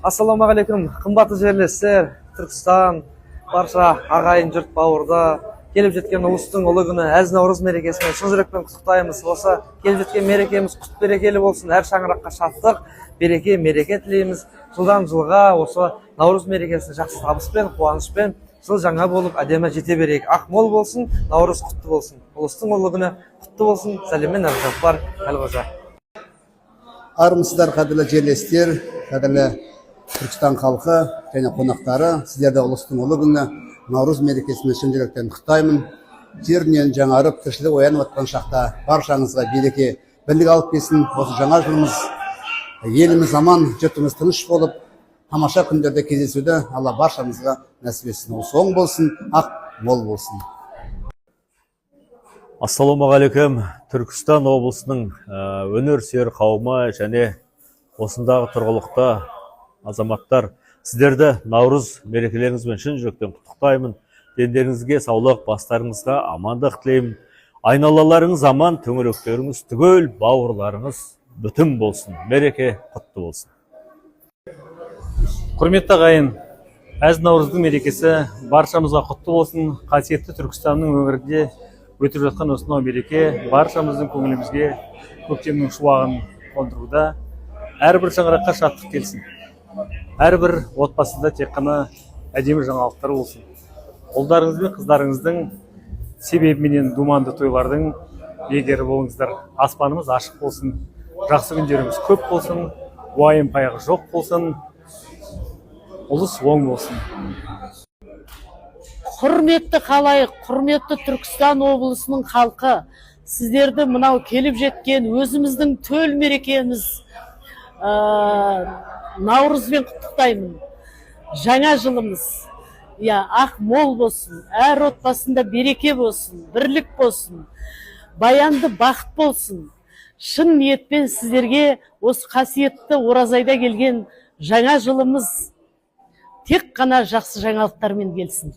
Ассалаумағалейкум, қымбатты жерлестер, Түркістан, барша ағайын жұрт бауырда келіп жеткен ұлыстың ұлы күні әз наурыз мерекесімен шын жүрекпен құттықтаймыз. Осы келіп жеткен мерекеміз құт берекелі болсын, әр шаңыраққа шаттық, береке, мереке тілейміз. Жылдан жылға осы наурыз мерекесін жақсы табыспен, қуанышпен жыл жаңа болып әдемі жете берейік. Ақ мол болсын, наурыз құтты болсын. Ұлыстың ұлы күні құтты болсын. Сәлеммен Әбжаппар Әлқожа. Армысыздар қадірлі жерлестер, қадірлі Түркістан халқы және қонақтары, сіздерді ұлыстың ұлы күні наурыз мерекесімен шын жүректен құттықтаймын. Жерінен жаңарып, тіршілік оянып жатқан шақта баршаңызға береке, бірлік алып келсін. Осы жаңа жылымыз еліміз аман, жұртымыз тыныш болып, тамаша күндерде кездесуді Алла баршамызға нәсіп етсін. Осы оң болсын, ақ мол болсын. Ассалаумағалейкум, Түркістан облысының өнер сүйер қауымы және осындағы тұрғылықты азаматтар, сіздерді наурыз мерекелеріңізбен шын жүректен құттықтаймын. Дендеріңізге саулық, бастарыңызға амандық тілеймін. Айналаларыңыз аман, төңіректеріңіз түгел, бауырларыңыз бүтін болсын. Мереке құтты болсын. Құрметті ағайын, әз наурыздың мерекесі баршамызға құтты болсын. Қасиетті Түркістанның өңірінде өтіп жатқан осынау мереке баршамыздың көңілімізге көктемнің шуағын қондыруда, әрбір шаңыраққа шаттық келсін. Әрбір отбасында тек қана әдемі жаңалықтар болсын. Ұлдарыңыз бен қыздарыңыздың себебіменен думанды тойлардың егері болыңыздар. Аспанымыз ашық болсын, жақсы күндеріміз көп болсын, уайым қайғы жоқ болсын, ұлыс оң болсын. Құрметті қалайық, құрметті Түркістан облысының халқы, сіздерді мынау келіп жеткен өзіміздің төл мерекеміз наурызбен құттықтаймын. Жаңа жылымыз ақ мол болсын, әр отбасында береке болсын, бірлік болсын, баянды бақыт болсын. Шын ниетпен сіздерге осы қасиетті оразайда келген жаңа жылымыз тек қана жақсы жаңалықтармен келсін.